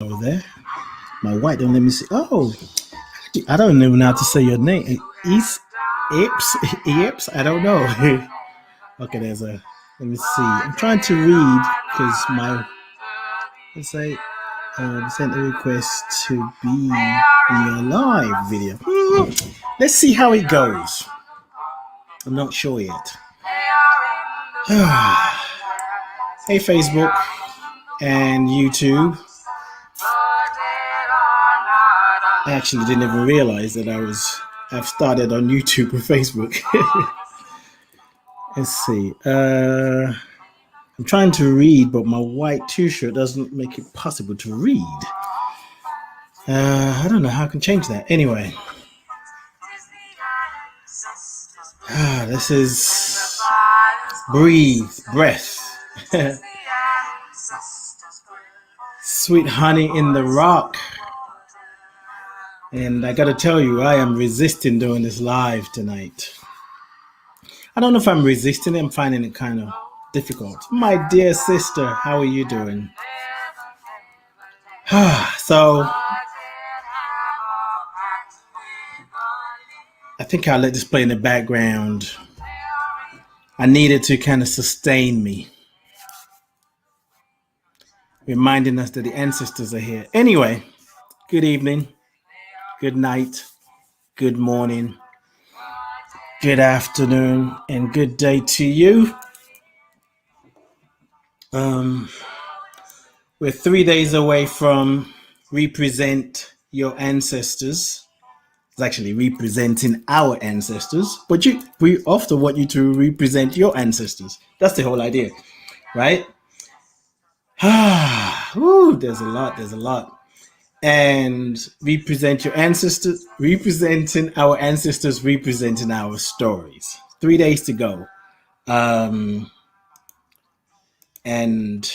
Over there. My white don't let me see. Oh, I don't even know how to say your name. East Ips? Ips? I don't know. Okay, there's a. Let me see. I'm trying to read because my. Let's say. Sent a request to be in your live video. Let's see how it goes. I'm not sure yet. Hey, Facebook and YouTube. I actually didn't even realize that I've started on YouTube and Facebook. Let's see. I'm trying to read, but my white t-shirt doesn't make it possible to read. I don't know how I can change that. Anyway. This is Breathe, Breath. Sweet Honey in the Rock. And I gotta tell you, I am resisting doing this live tonight. I don't know if I'm resisting it. I'm finding it kind of difficult. My dear sister, how are you doing? So, I think I'll let this play in the background. I need it to kind of sustain me, reminding us that the ancestors are here. Anyway, good evening, good night, good morning, good afternoon, and good day to you. We're 3 days away from Represent Your Ancestors. It's actually representing our ancestors, but we often want you to represent your ancestors. That's the whole idea, right? There's a lot. And represent your ancestors, representing our ancestors, representing our stories. 3 days to go. And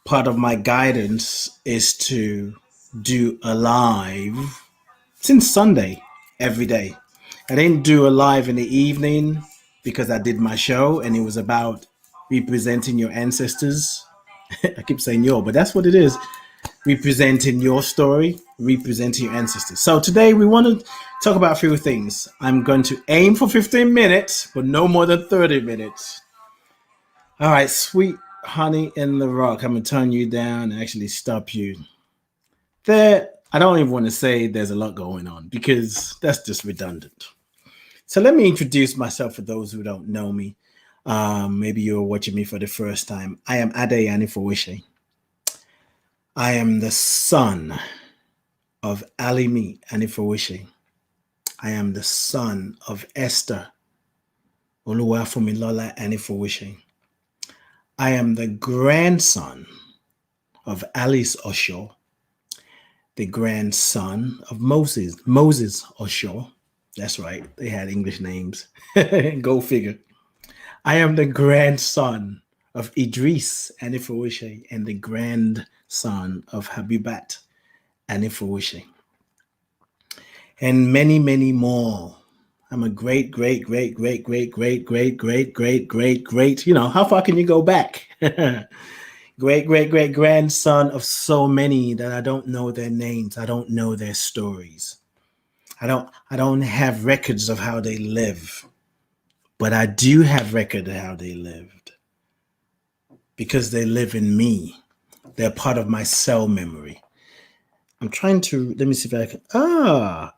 part of my guidance is to do a live since Sunday every day. I didn't do a live in the evening because I did my show and it was about representing your ancestors. I keep saying your, but that's what it is. Representing your story, representing your ancestors. So today we want to talk about a few things. I'm going to aim for 15 minutes, but no more than 30 minutes. All right, Sweet Honey in the Rock. I'm going to turn you down and actually stop you. There, I don't even want to say there's a lot going on because that's just redundant. So let me introduce myself for those who don't know me. Maybe you're watching me for the first time. I am Ade Anifowishe. I am the son of Alimi Anifowishe. I am the son of Esther Oluwafumilola Anifowishe. I am the grandson of Alice Osho, the grandson of Moses Osho. That's right, they had English names. Go figure. I am the grandson of Idris Anifowishe and the grandson of Habibat Anifowishe. And many, many more. I'm a great, you know, how far can you go back? Great grandson of so many that I don't know their names. I don't know their stories. I don't have records of how they live, but I do have record of how they lived because they live in me. They're part of my cell memory. I'm trying to, let me see if I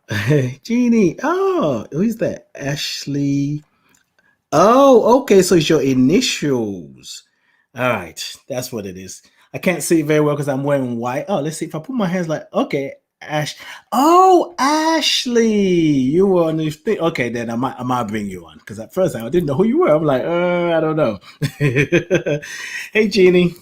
can, Jeannie, who's that? Ashley. Oh, okay, so it's your initials. All right, that's what it is. I can't see it very well because I'm wearing white. Oh, let's see if I put my hands like, okay, Ash. Oh, Ashley, you were on this thing. Okay, then I might bring you on because at first I didn't know who you were. I'm like, I don't know. Hey, Jeannie.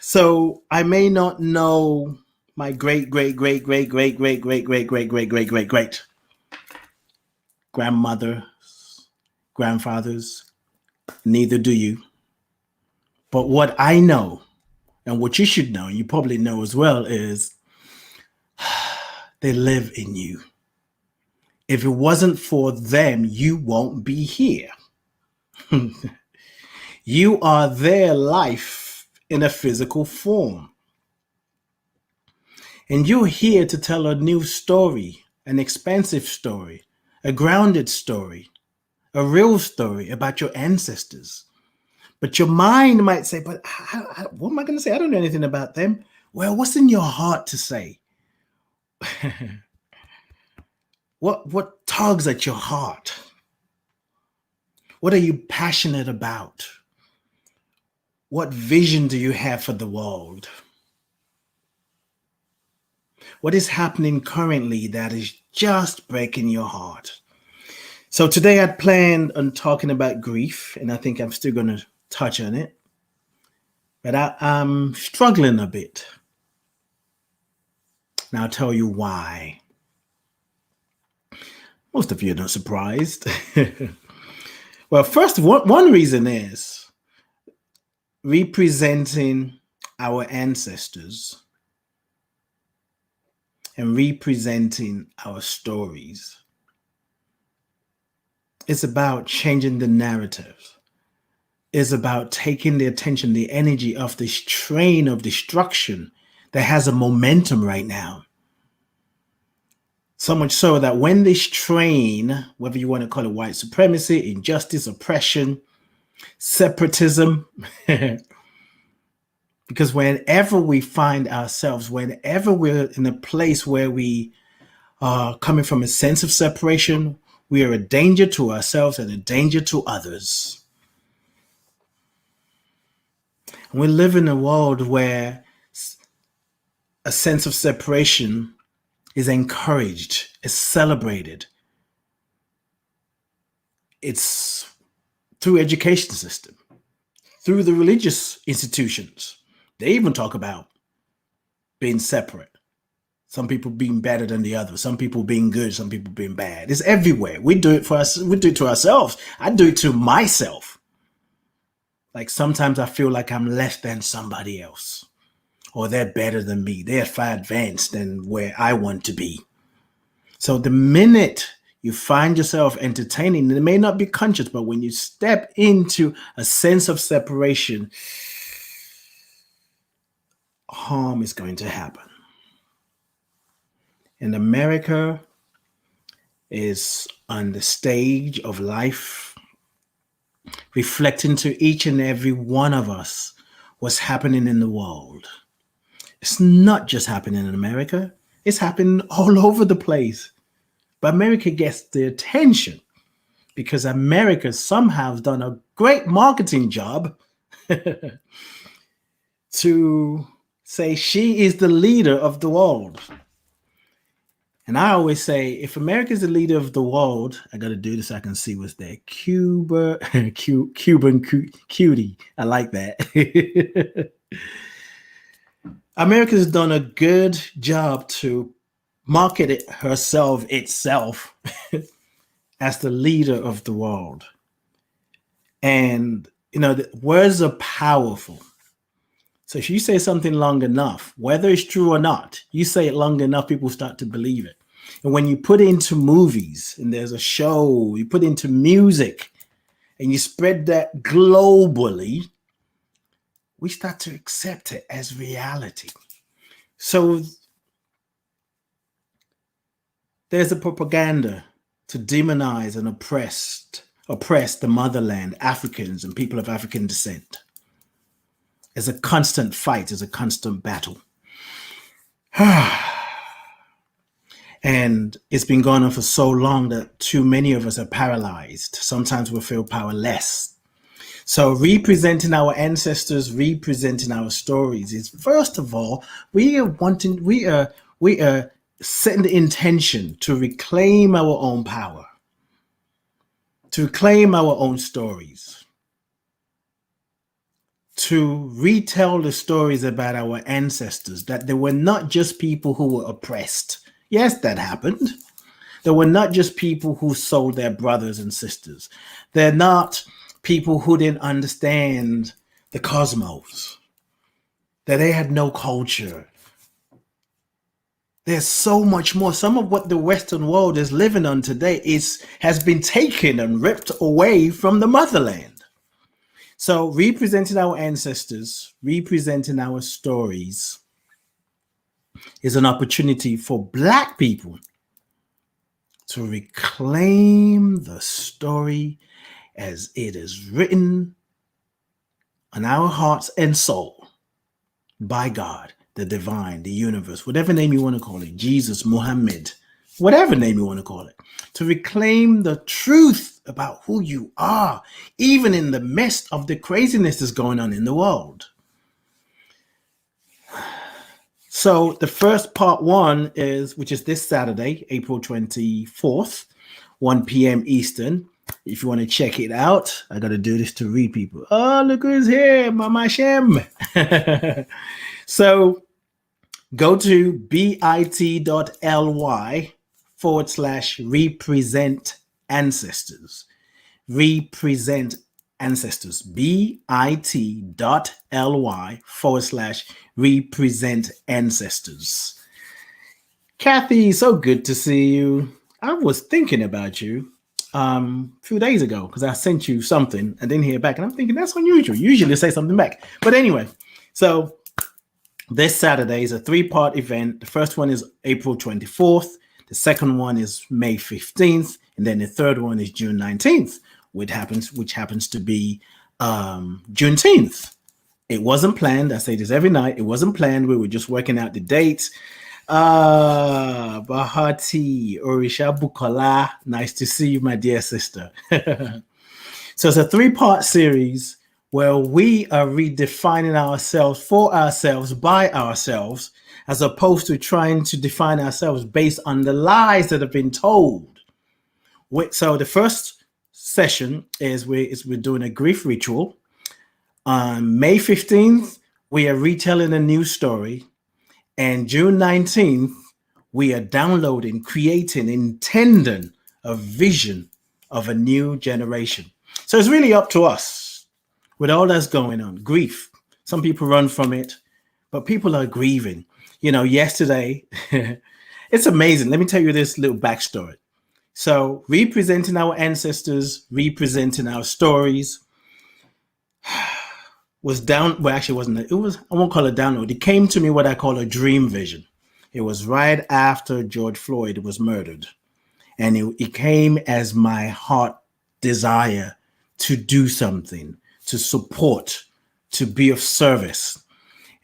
So I may not know my great grandmother's grandfathers. Neither do you. But what I know, and what you should know, you probably know as well, is they live in you. If it wasn't for them, you won't be here. You are their life in a physical form. And you're here to tell a new story, an expansive story, a grounded story, a real story about your ancestors. But your mind might say, but what am I going to say? I don't know anything about them. Well, what's in your heart to say? What tugs at your heart? What are you passionate about? What vision do you have for the world? What is happening currently that is just breaking your heart? So today I'd planned on talking about grief, and I think I'm still going to touch on it. But I'm struggling a bit. Now I'll tell you why. Most of you are not surprised. Well, first, one reason is representing our ancestors and representing our stories. It's about changing the narrative. It's about taking the attention, the energy of this train of destruction that has a momentum right now. So much so that when this train, whether you want to call it white supremacy, injustice, oppression, separatism, because whenever we find ourselves, whenever we're in a place where we are coming from a sense of separation, we are a danger to ourselves and a danger to others. And we live in a world where a sense of separation is encouraged, is celebrated. It's through education system, through the religious institutions. They even talk about being separate. Some people being better than the other. Some people being good. Some people being bad. It's everywhere. We do it for us. We do it to ourselves. I do it to myself. Like sometimes I feel like I'm less than somebody else, or they're better than me. They're far advanced than where I want to be. So the minute you find yourself entertaining, it may not be conscious, but when you step into a sense of separation, harm is going to happen. And America is on the stage of life, reflecting to each and every one of us what's happening in the world. It's not just happening in America. It's happening all over the place. But America gets the attention because America somehow has done a great marketing job to say she is the leader of the world. And I always say, if America is the leader of the world, I got to do this so I can see what's there. Cuban cutie. I like that. America's done a good job to market itself as the leader of the world. And, the words are powerful. So if you say something long enough, whether it's true or not, you say it long enough, people start to believe it. And when you put into movies and there's a show, you put into music and you spread that globally, we start to accept it as reality. So there's a propaganda to demonize and oppress the motherland, Africans and people of African descent. It's a constant fight, it's a constant battle. And it's been going on for so long that too many of us are paralyzed. Sometimes we feel powerless. So representing our ancestors, representing our stories is, first of all, we are setting the intention to reclaim our own power, to claim our own stories, to retell the stories about our ancestors, that they were not just people who were oppressed. Yes, that happened. They were not just people who sold their brothers and sisters. They're not people who didn't understand the cosmos, that they had no culture. There's so much more. Some of what the Western world is living on today has been taken and ripped away from the motherland. So representing our ancestors, representing our stories, is an opportunity for Black people to reclaim the story as it is written on our hearts and soul by God, the divine, the universe, whatever name you want to call it, Jesus, Muhammad, whatever name you want to call it, to reclaim the truth about who you are, even in the midst of the craziness that's going on in the world. So the first part one is, which is this Saturday, April 24th, 1 p.m. Eastern. If you want to check it out, I got to do this to read people. Oh, look who's here, Mama Shem. So go to bit.ly/represent ancestors. Represent ancestors. bit.ly/represent ancestors. Kathy, so good to see you. I was thinking about you a few days ago because I sent you something and didn't hear back. And I'm thinking that's unusual. Usually say something back. But anyway, so this Saturday is a 3-part event. The first one is April 24th. The second one is May 15th. And then the third one is June 19th, which happens to be Juneteenth. It wasn't planned. I say this every night. It wasn't planned. We were just working out the dates. Bahati Orisha Bukola. Nice to see you, my dear sister. So it's a 3-part series where we are redefining ourselves for ourselves by ourselves, as opposed to trying to define ourselves based on the lies that have been told. So the first session is we're doing a grief ritual. On May 15th, we are retelling a new story. And June 19th, we are downloading, creating, intending a vision of a new generation. So it's really up to us with all that's going on. Grief. Some people run from it, but people are grieving. You know, yesterday, it's amazing. Let me tell you this little backstory. So representing our ancestors, representing our stories, was down. Well, actually, wasn't it? It was. I won't call it download. It came to me what I call a dream vision. It was right after George Floyd was murdered, and it came as my heart desire to do something, to support, to be of service.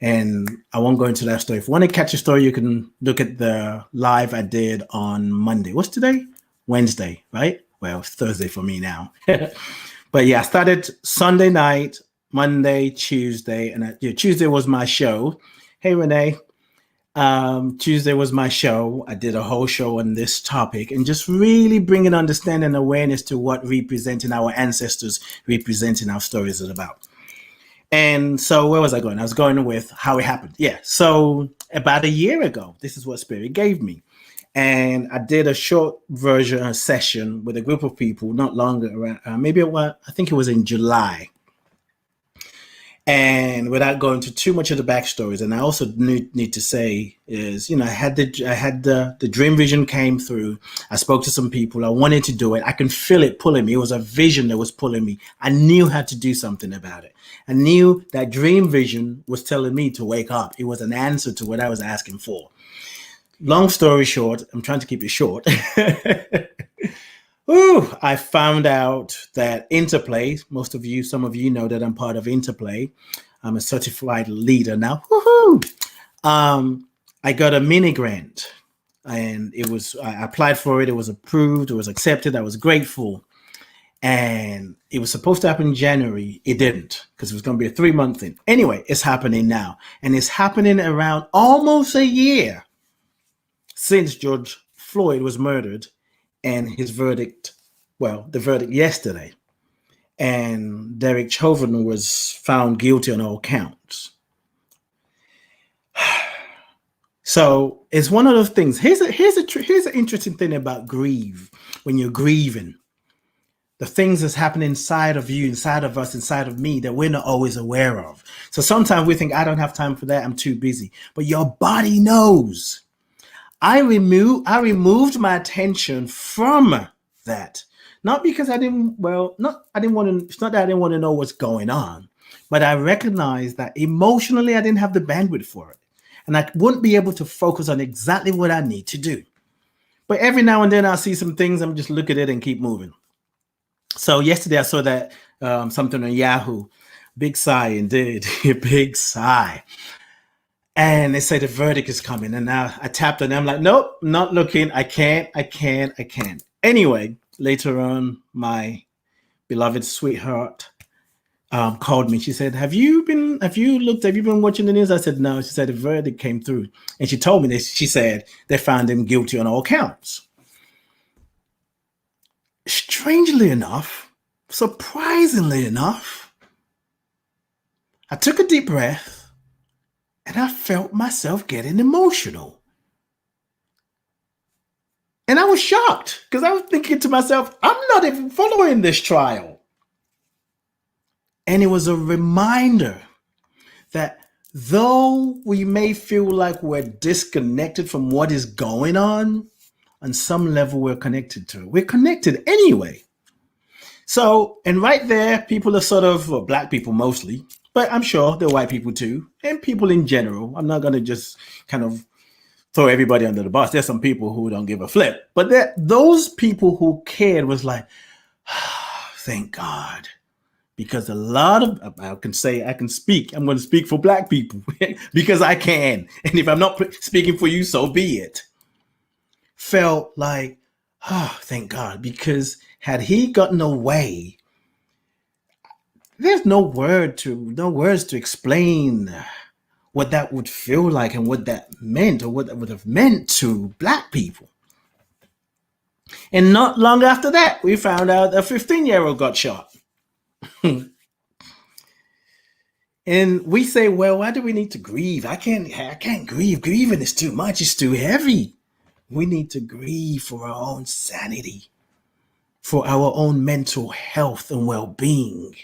And I won't go into that story. If you want to catch a story, you can look at the live I did on Monday. What's today? Wednesday, right? Well, it's Thursday for me now. But yeah, I started Sunday night. Monday, Tuesday, and Tuesday was my show. Hey, Renee. Tuesday was my show. I did a whole show on this topic and just really bringing understanding and awareness to what representing our ancestors, representing our stories is about. And so where was I going? I was going with how it happened. Yeah. So about a year ago, this is what Spirit gave me. And I did a short version, a session with a group of people not long around, I think it was in July. And without going into too much of the backstories, and I also need to say is, I had the dream vision came through. I spoke to some people. I wanted to do it. I can feel it pulling me. It was a vision that was pulling me. I knew how to do something about it. I knew that dream vision was telling me to wake up. It was an answer to what I was asking for. Long story short, I'm trying to keep it short. I found out that Interplay, some of you know that I'm part of Interplay. I'm a certified leader now. I got a mini grant and I applied for it. It was approved. It was accepted. I was grateful. And it was supposed to happen in January. It didn't because it was going to be a 3-month thing. Anyway, it's happening now. And it's happening around almost a year since George Floyd was murdered. And his verdict, the verdict yesterday. And Derek Chauvin was found guilty on all counts. So it's one of those things. Here's an interesting thing about grief. When you're grieving, the things that's happening inside of you, inside of us, inside of me that we're not always aware of. So sometimes we think, I don't have time for that. I'm too busy. But your body knows. I removed my attention from that. Not because it's not that I didn't want to know what's going on, but I recognized that emotionally I didn't have the bandwidth for it. and I wouldn't be able to focus on exactly what I need to do. But every now and then I'll see some things, I'm just look at it and keep moving. So yesterday I saw that something on Yahoo, big sigh indeed, big sigh. And they say the verdict is coming. And now I tapped on it. I'm like, nope, not looking. I can't. Anyway, later on, my beloved sweetheart called me. She said, have you been watching the news? I said, no. She said, the verdict came through. And she told me this. She said, they found him guilty on all counts. Strangely enough, surprisingly enough, I took a deep breath and I felt myself getting emotional. And I was shocked because I was thinking to myself, I'm not even following this trial. And it was a reminder that though we may feel like we're disconnected from what is going on some level we're connected to it. We're connected anyway. So, and right there, people are sort of, well, black people mostly, but I'm sure there are white people too, and people in general. I'm not going to just kind of throw everybody under the bus. There's some people who don't give a flip, but those people who cared was like, oh, thank God. Because a lot of, I'm going to speak for black people because I can. And if I'm not speaking for you, so be it. Felt like, oh, thank God. Because had he gotten away, there's no words to explain what that would feel like and what that meant or what that would have meant to black people. And not long after that, we found out a 15-year-old got shot. And we say, well, why do we need to grieve? I can't grieve. Grieving is too much. It's too heavy. We need to grieve for our own sanity, for our own mental health and well-being.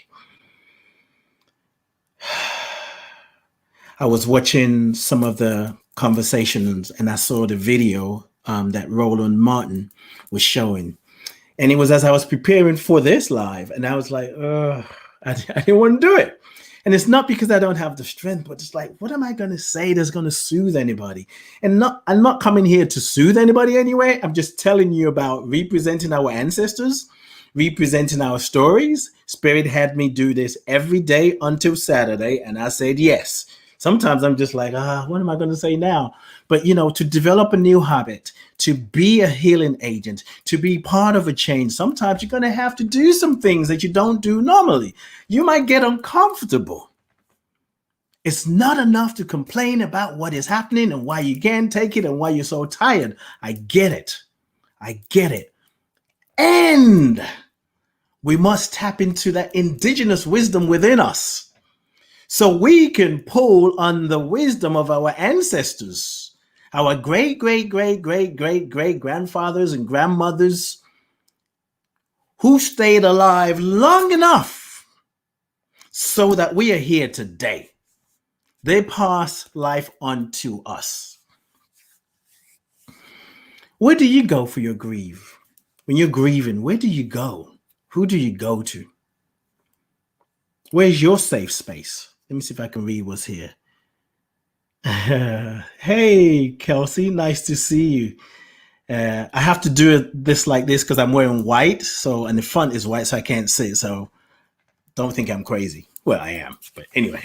I was watching some of the conversations and I saw the video that Roland Martin was showing. And it was as I was preparing for this live, and I was like, I didn't want to do it. And it's not because I don't have the strength, but it's like, what am I going to say that's going to soothe anybody? And I'm not coming here to soothe anybody anyway. I'm just telling you about representing our ancestors, representing our stories. Spirit had me do this every day until Saturday, and I said yes. Sometimes I'm just like, what am I going to say now? But, to develop a new habit, to be a healing agent, to be part of a change, sometimes you're going to have to do some things that you don't do normally. You might get uncomfortable. It's not enough to complain about what is happening and why you can't take it and why you're so tired. I get it. And we must tap into that indigenous wisdom within us, so we can pull on the wisdom of our ancestors, our great grandfathers and grandmothers who stayed alive long enough so that we are here today. They pass life on to us. Where do you go for your grief? When you're grieving, where do you go? Who do you go to? Where's your safe space? Let me see if I can read what's here. Hey, Kelsey, nice to see you. I have to do this like this because I'm wearing white, and the front is white, so I can't see it. So don't think I'm crazy. Well, I am, but anyway.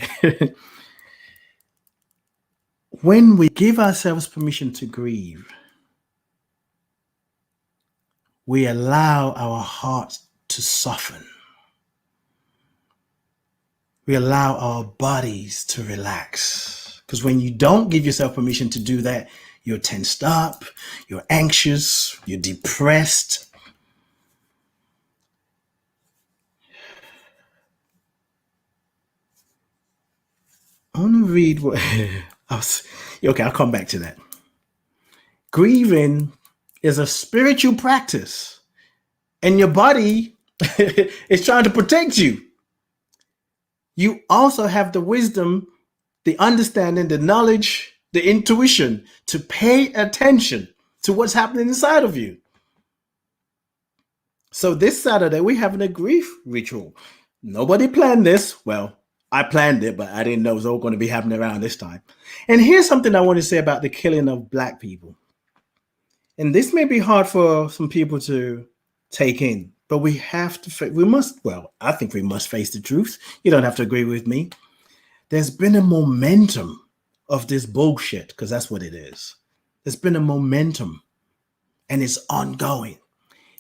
When we give ourselves permission to grieve, we allow our hearts to soften. We allow our bodies to relax. Because when you don't give yourself permission to do that, you're tensed up, you're anxious, you're depressed. I want to read what... Okay, I'll come back to that. Grieving is a spiritual practice, and your body is trying to protect you. You also have the wisdom, the understanding, the knowledge, the intuition to pay attention to what's happening inside of you. So this Saturday, we're having a grief ritual. Nobody planned this. Well, I planned it, but I didn't know it was all going to be happening around this time. And here's something I want to say about the killing of black people. And this may be hard for some people to take in, but we have to, we must, well, I think we must face the truth. You don't have to agree with me. There's been a momentum of this bullshit, because that's what it is. There's been a momentum and it's ongoing.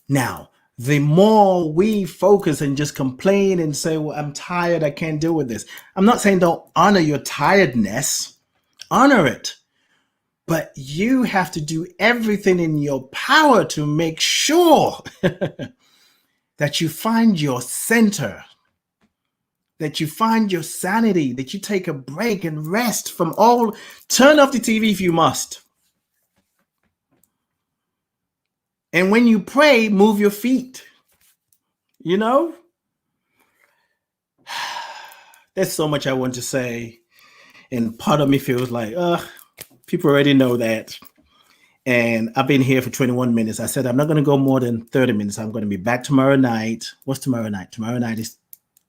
Now, the more we focus and just complain and say, well, I'm tired, I can't deal with this. I'm not saying don't honor your tiredness, honor it. But you have to do everything in your power to make sure that you find your center, that you find your sanity, that you take a break and rest from all. Turn off the TV if you must. And when you pray, move your feet. You know? There's so much I want to say. And part of me feels like, people already know that. And I've been here for 21 minutes. I said I'm not going to go more than 30 minutes. I'm going to be back tomorrow night. What's tomorrow night? Tomorrow night is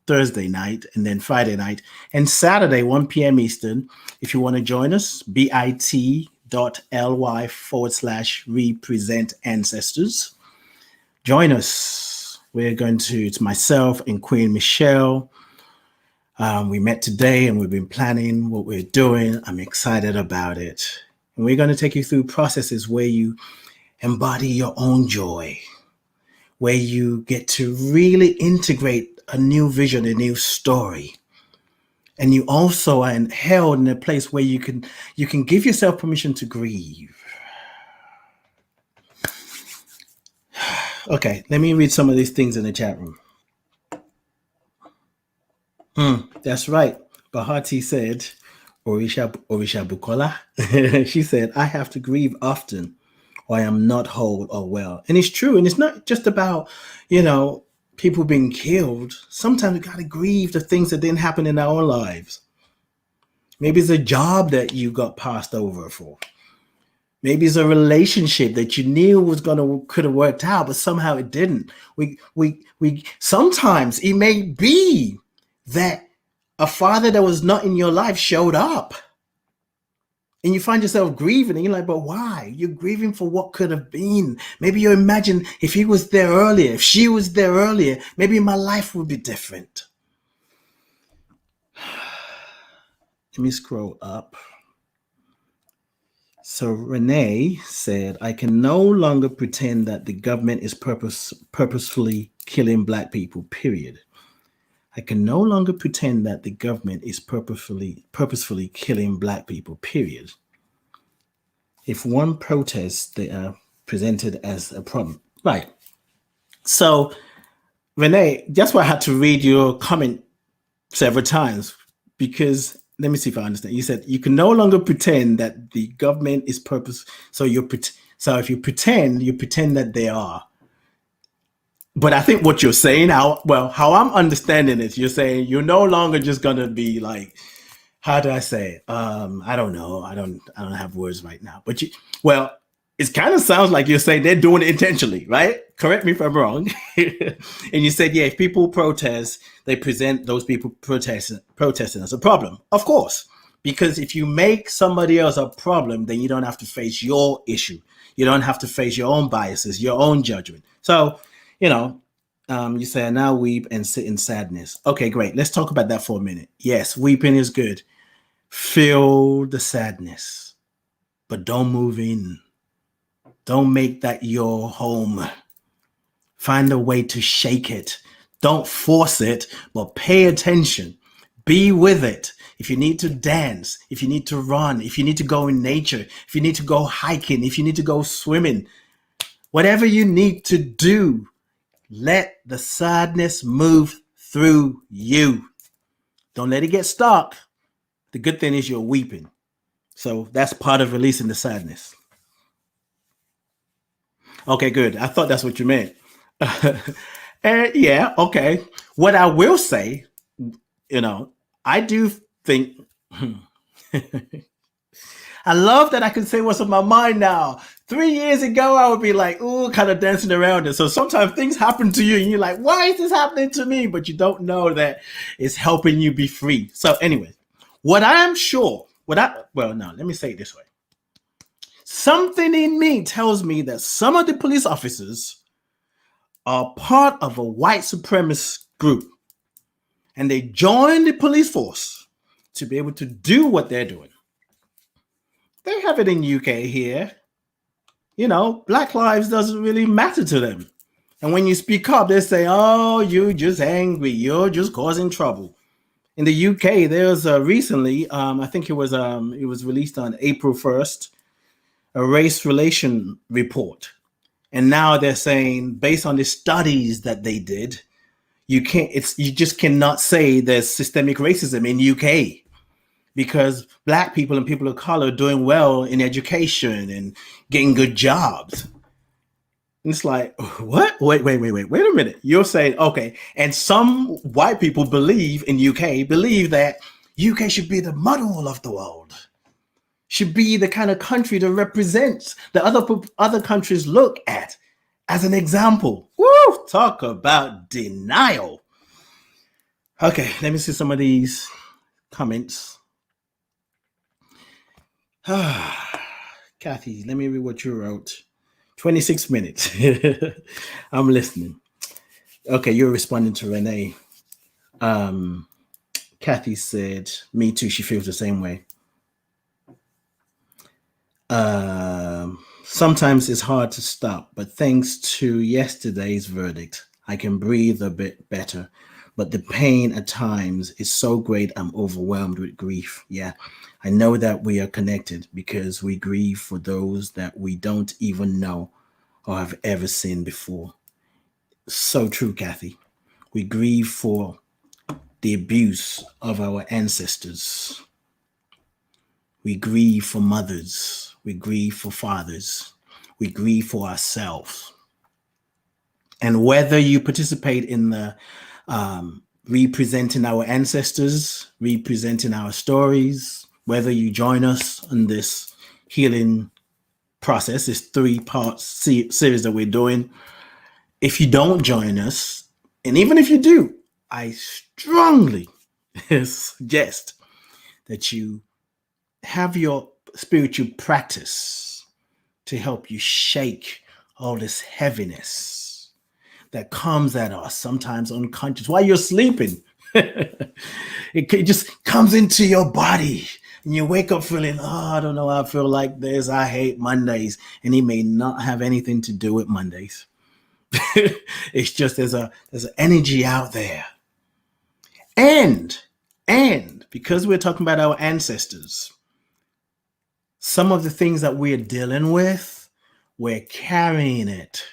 Thursday night, and then Friday night, and Saturday, 1 p.m. Eastern. If you want to join us, bit.ly/represent ancestors. Join us. We're going to, it's myself and Queen Michelle. We met today and we've been planning what we're doing. I'm excited about it. And we're going to take you through processes where you embody your own joy, where you get to really integrate a new vision, a new story. And you also are held in a place where you can give yourself permission to grieve. Okay, let me read some of these things in the chat room. That's right. Bahati said, Orisha Bukola. She said, I have to grieve often or I am not whole or well. And it's true. And it's not just about, people being killed. Sometimes we got to grieve the things that didn't happen in our own lives. Maybe it's a job that you got passed over for. Maybe it's a relationship that you knew could have worked out, but somehow it didn't. We sometimes it may be that a father that was not in your life showed up. And you find yourself grieving, and you're like, but why? You're grieving for what could have been. Maybe you imagine if he was there earlier, if she was there earlier, maybe my life would be different. Let me scroll up. So Renee said, I can no longer pretend that the government is purposefully killing black people, period. I can no longer pretend that the government is purposefully killing black people, period. If one protests, they are presented as a problem. Right. So, Renee, that's why I had to read your comment several times, because let me see if I understand. You said you can no longer pretend that the government is So if you pretend that they are. But I think what you're saying, how I'm understanding it, you're saying you're no longer just gonna be like, how do I say it? I don't know. I don't have words right now. But it kind of sounds like you're saying they're doing it intentionally, right? Correct me if I'm wrong. And you said, if people protest, they present those people protesting as a problem. Of course, because if you make somebody else a problem, then you don't have to face your issue. You don't have to face your own biases, your own judgment. So, you say, I now weep and sit in sadness. Okay, great. Let's talk about that for a minute. Yes, weeping is good. Feel the sadness, but don't move in. Don't make that your home. Find a way to shake it. Don't force it, but pay attention. Be with it. If you need to dance, if you need to run, if you need to go in nature, if you need to go hiking, if you need to go swimming, whatever you need to do, let the sadness move through you. Don't let it get stuck. The good thing is you're weeping. So that's part of releasing the sadness. Okay, good. I thought that's what you meant. And yeah, okay. What I will say, I do think I love that I can say what's on my mind now. 3 years ago, I would be like, ooh, kind of dancing around it. So sometimes things happen to you and you're like, why is this happening to me? But you don't know that it's helping you be free. So anyway, what I am sure, well, no, let me say it this way. Something in me tells me that some of the police officers are part of a white supremacist group and they join the police force to be able to do what they're doing. They have it in UK here. Black lives doesn't really matter to them. And when you speak up, they say, oh, you're just angry. You're just causing trouble. In the UK, there's recently, I think it was released on April 1st, a race relation report. And now they're saying, based on the studies that they did, you just cannot say there's systemic racism in UK because Black people and people of color are doing well in education and getting good jobs. And it's like, what? Wait a minute. You're saying, okay. And some white people believe that UK should be the model of the world, should be the kind of country that represents that other countries look at as an example. Woo! Talk about denial. Okay, let me see some of these comments. Kathy, let me read what you wrote. 26 minutes. I'm listening. Okay, you're responding to Renee. Kathy said, me too, she feels the same way. Sometimes it's hard to stop, but thanks to yesterday's verdict, I can breathe a bit better. But the pain at times is so great, I'm overwhelmed with grief. Yeah, I know that we are connected because we grieve for those that we don't even know or have ever seen before. So true, Kathy. We grieve for the abuse of our ancestors. We grieve for mothers. We grieve for fathers. We grieve for ourselves. And whether you participate in the representing our ancestors, representing our stories, whether you join us in this healing process, this 3-part series that we're doing, if you don't join us, and even if you do, I strongly suggest that you have your spiritual practice to help you shake all this heaviness that comes at us, sometimes unconscious, while you're sleeping. It just comes into your body and you wake up feeling, oh, I don't know, I feel like this, I hate Mondays. And it may not have anything to do with Mondays. It's just there's an energy out there. And because we're talking about our ancestors, some of the things that we're dealing with, we're carrying it.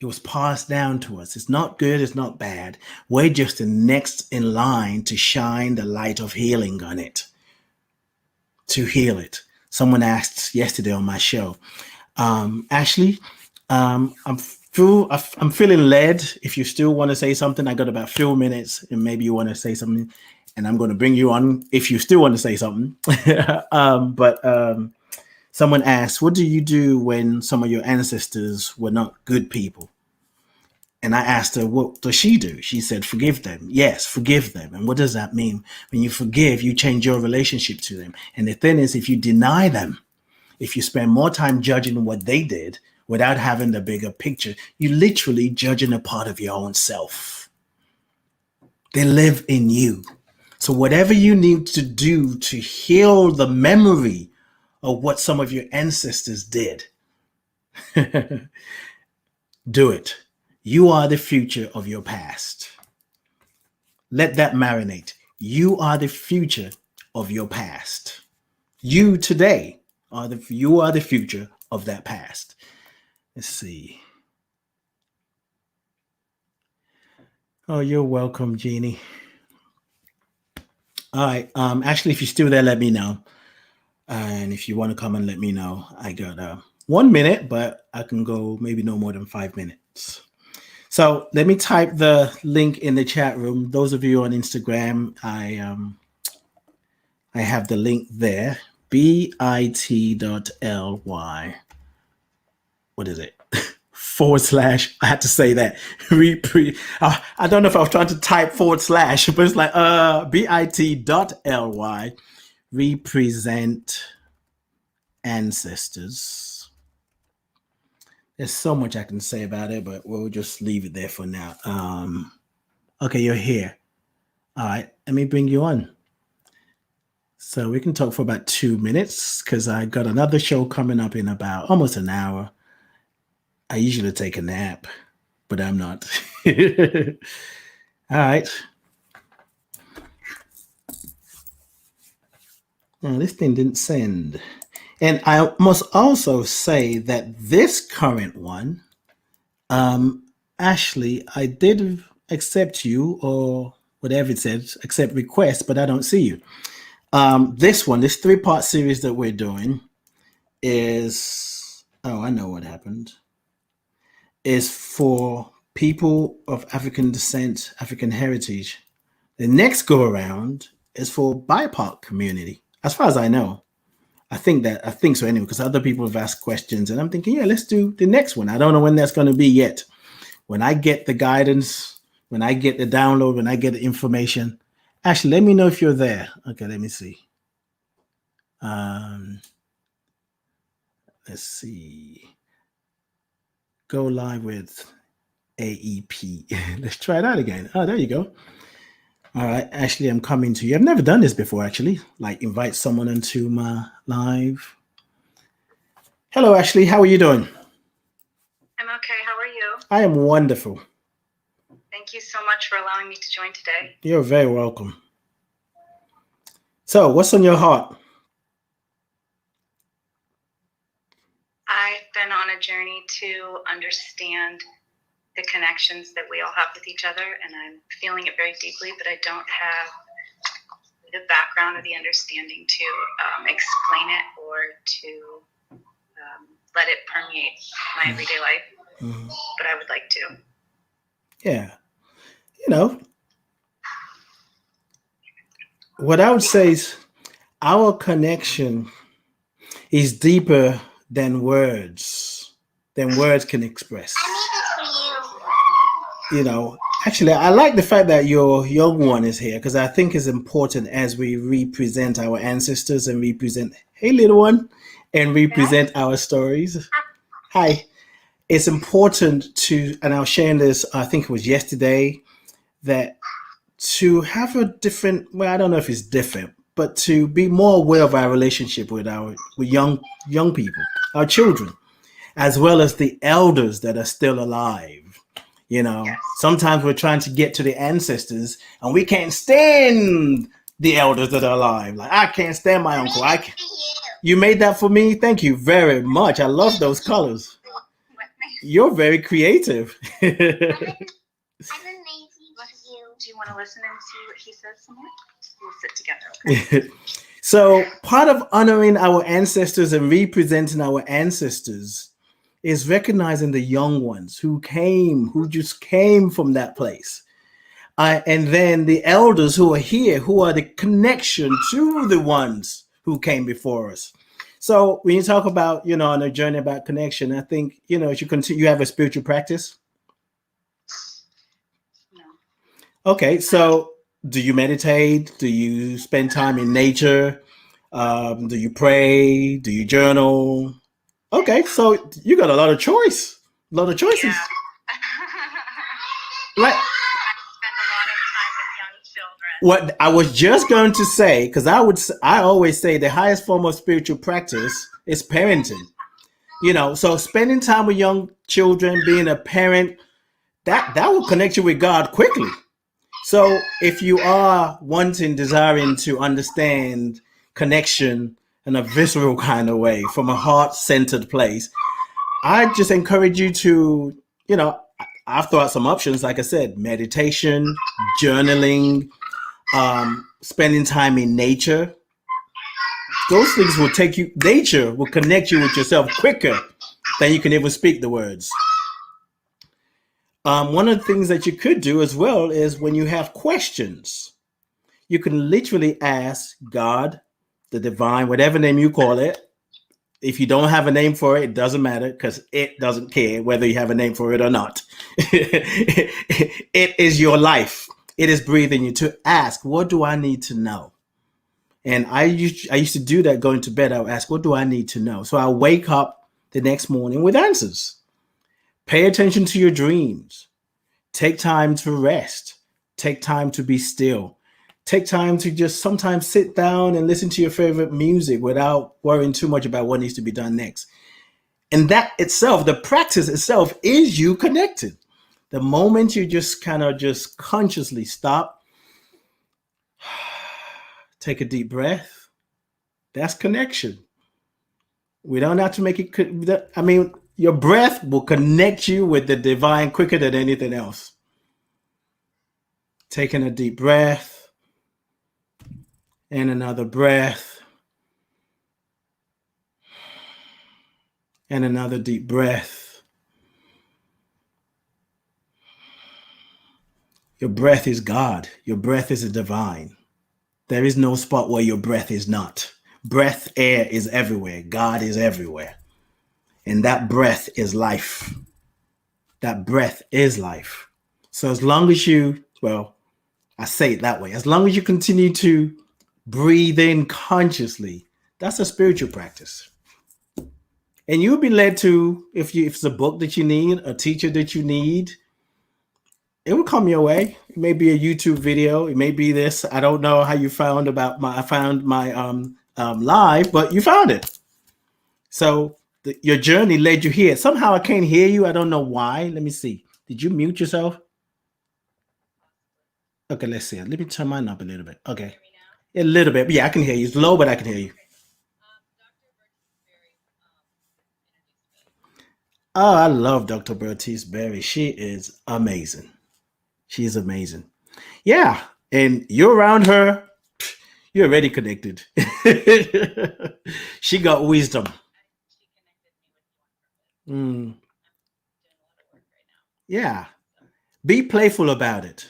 It was passed down to us. It's not good, it's not bad. We're just the next in line to shine the light of healing on it, to heal it. Someone asked yesterday on my show, Ashley, I'm feeling led. If you still want to say something, I got about 4 minutes and maybe you want to say something and I'm going to bring you on if you still want to say something. Someone asked, what do you do when some of your ancestors were not good people? And I asked her, what does she do? She said, forgive them. Yes, forgive them. And what does that mean? When you forgive, you change your relationship to them. And the thing is, if you deny them, if you spend more time judging what they did without having the bigger picture, you're literally judging a part of your own self. They live in you. So whatever you need to do to heal the memory of what some of your ancestors did, do it. You are the future of your past. Let that marinate. You are the future of your past. You today you are the future of that past. Let's see. Oh, you're welcome, Jeannie. All right. Actually, if you're still there, let me know. And if you want to come and let me know, I got 1 minute, but I can go maybe no more than 5 minutes. So let me type the link in the chat room. Those of you on Instagram, I have the link there, bit.ly what is it? / I had to say that. I don't know if I was trying to type / but it's like bit.ly represent ancestors. There's so much I can say about it, but we'll just leave it there for now. Okay, you're here. All right, let me bring you on. So we can talk for about 2 minutes because I got another show coming up in about almost an hour. I usually take a nap, but I'm not. All right. Now, this thing didn't send. And I must also say that this current one, Ashley, I did accept you or whatever it says, accept request, but I don't see you. This 3-part series that we're doing is, I know what happened, is for people of African descent, African heritage. The next go around is for BIPOC community, as far as I know. I think so anyway, because other people have asked questions and I'm thinking, yeah, let's do the next one. I don't know when that's going to be yet. When I get the guidance, when I get the download, when I get the information, actually, let me know if you're there. Okay, let me see. Let's see. Go live with AEP. Let's try that again. Oh, there you go. All right, Ashley, I'm coming to you. I've never done this before, actually. Like invite someone into my live. Hello, Ashley. How are you doing? I'm okay. How are you? I am wonderful. Thank you so much for allowing me to join today. You're very welcome. So, what's on your heart? I've been on a journey to understand the connections that we all have with each other, and I'm feeling it very deeply, but I don't have the background or the understanding to explain it or to let it permeate my everyday life. Mm-hmm. But I would like to. Yeah. You know, what I would say is our connection is deeper than words can express. You know, actually, I like the fact that your young one is here because I think it's important as we represent our ancestors and represent, hey, little one, and represent our stories. Hi. It's important to, and I was sharing this, I think it was yesterday, that to have a different, well, I don't know if it's different, but to be more aware of our relationship with young people, our children, as well as the elders that are still alive. You know, yes. Sometimes we're trying to get to the ancestors and we can't stand the elders that are alive. Like, I can't stand my uncle. You made that for me? Thank you very much. I love those colors. You're very creative. I'm amazing to you. Do you want to listen and see what he says somewhere? We'll sit together, okay? So part of honoring our ancestors and representing our ancestors is recognizing the young ones who just came from that place. And then the elders who are here, who are the connection to the ones who came before us. So when you talk about, on a journey about connection, I think, as you continue, you have a spiritual practice. No. Okay. So do you meditate? Do you spend time in nature? Do you pray? Do you journal? Okay. So you got a lot of choices. Yeah. Right. What I was just going to say, because I always say the highest form of spiritual practice is parenting. So spending time with young children, being a parent, that will connect you with God quickly. So if you are desiring to understand connection in a visceral kind of way, from a heart-centered place, I just encourage you to, I've thought some options, like I said, meditation, journaling, spending time in nature. Those things will nature will connect you with yourself quicker than you can even speak the words. One of the things that you could do as well is when you have questions, you can literally ask God, the divine, whatever name you call it, If you don't have a name for it, it doesn't matter because it doesn't care whether you have a name for it or not. It is your life. It is breathing you to ask, what do I need to know? And I used to do that going to bed. I would ask, what do I need to know? So I wake up the next morning with answers. Pay attention to your dreams. Take time to rest. Take time to be still. Take time to just sometimes sit down and listen to your favorite music without worrying too much about what needs to be done next. And that itself, the practice itself, is you connected. The moment you just kind of just consciously stop, take a deep breath, that's connection. We don't have to make it, I mean, your breath will connect you with the divine quicker than anything else. Taking a deep breath and another breath and another deep breath. Your breath is God. Your breath is a divine. There is no spot where your breath is not. Breath, air is everywhere. God is everywhere. And that breath is life. That breath is life. So as long as you, well, I say it that way, as long as you continue to breathe in consciously, that's a spiritual practice. And you'll be led to, if it's a book that you need, a teacher that you need, it will come your way. It may be a YouTube video. It may be this. I don't know how you found my live, but you found it. So your journey led you here. Somehow I can't hear you. I don't know why. Let me see. Did you mute yourself? Okay, let's see. Let me turn mine up a little bit. Okay. A little bit. Yeah, I can hear you. It's low, but I can hear you. Oh, I love Dr. Bertice Berry. She is amazing. She's amazing. Yeah. And you're around her, you're already connected. She got wisdom. Yeah. Be playful about it.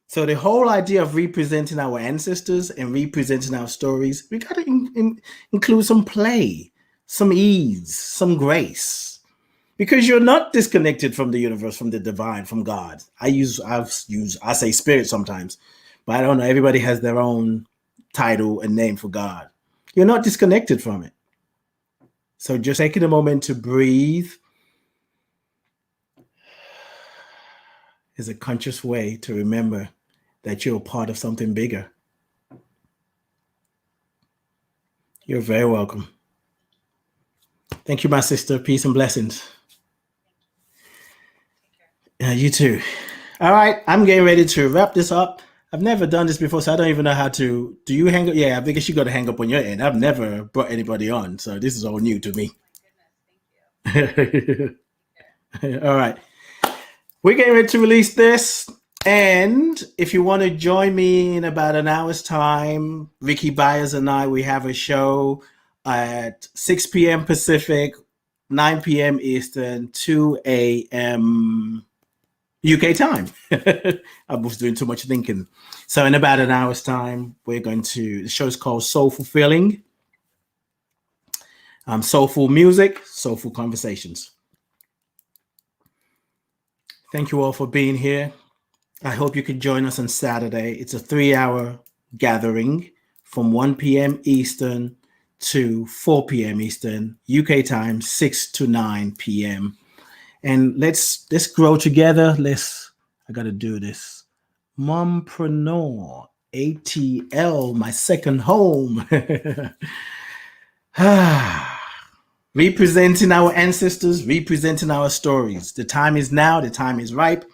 So the whole idea of representing our ancestors and representing our stories, we got to include some play, some ease, some grace, because you're not disconnected from the universe, from the divine, from God. I say spirit sometimes, but I don't know. Everybody has their own title and name for God. You're not disconnected from it. So just taking a moment to breathe is a conscious way to remember that you're a part of something bigger. You're very welcome. Thank you, my sister. Peace and blessings. You too. All right, I'm getting ready to wrap this up. I've never done this before, so I don't even know how to. Do you hang up? Yeah, I guess you got to hang up on your end. I've never brought anybody on, so this is all new to me. All right. We're getting ready to release this. And if you want to join me in about an hour's time, Ricky Byers and I, we have a show at 6 p.m. Pacific, 9 p.m. Eastern, 2 a.m. UK time. I was doing too much thinking. So in about an hour's time, the show's called Soul Fulfilling. Soulful music, soulful conversations. Thank you all for being here. I hope you can join us on Saturday. It's a 3-hour gathering from 1 p.m. Eastern to 4 p.m. Eastern, UK time, 6 to 9 p.m. And let's grow together. I got to do this. Mompreneur, ATL, my second home. Representing our ancestors, representing our stories. The time is now. The time is ripe.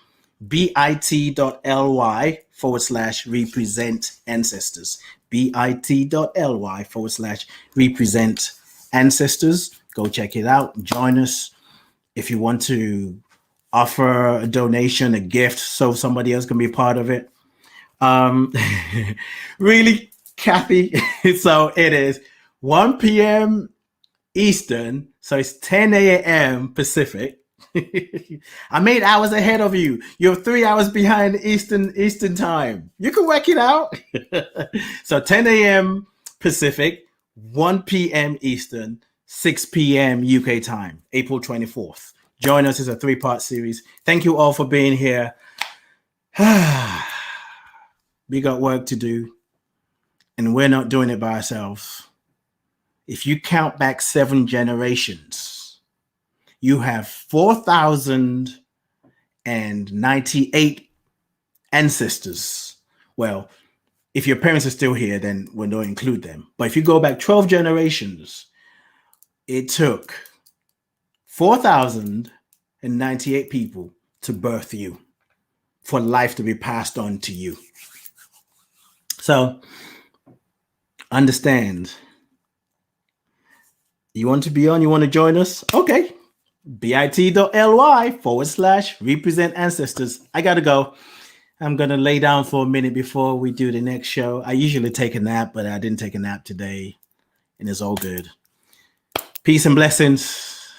bit.ly/represent ancestors. bit.ly/represent ancestors. Go check it out. Join us. If you want to offer a donation, a gift, so somebody else can be part of it. Really, Kathy. So it is 1 p.m. Eastern. So it's 10 a.m. Pacific. I'm 8 hours ahead of you. You're 3 hours behind Eastern time. You can work it out. So 10 a.m. Pacific, 1 p.m. Eastern, 6 p.m. UK time, April 24th. Join us. It's a 3-part series. Thank you all for being here. We got work to do, and we're not doing it by ourselves. If you count back 7 generations, you have 4,098 ancestors. Well, if your parents are still here, then we don't include them. But if you go back 12 generations, it took 4,098 people to birth you, for life to be passed on to you. So understand, you want to be on, you want to join us? Okay. bit.ly/represent ancestors. I got to go. I'm going to lay down for a minute before we do the next show. I usually take a nap, but I didn't take a nap today, and it's all good. Peace and blessings.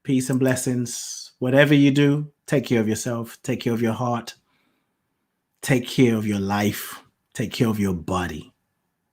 Peace and blessings. Whatever you do, take care of yourself. Take care of your heart. Take care of your life. Take care of your body.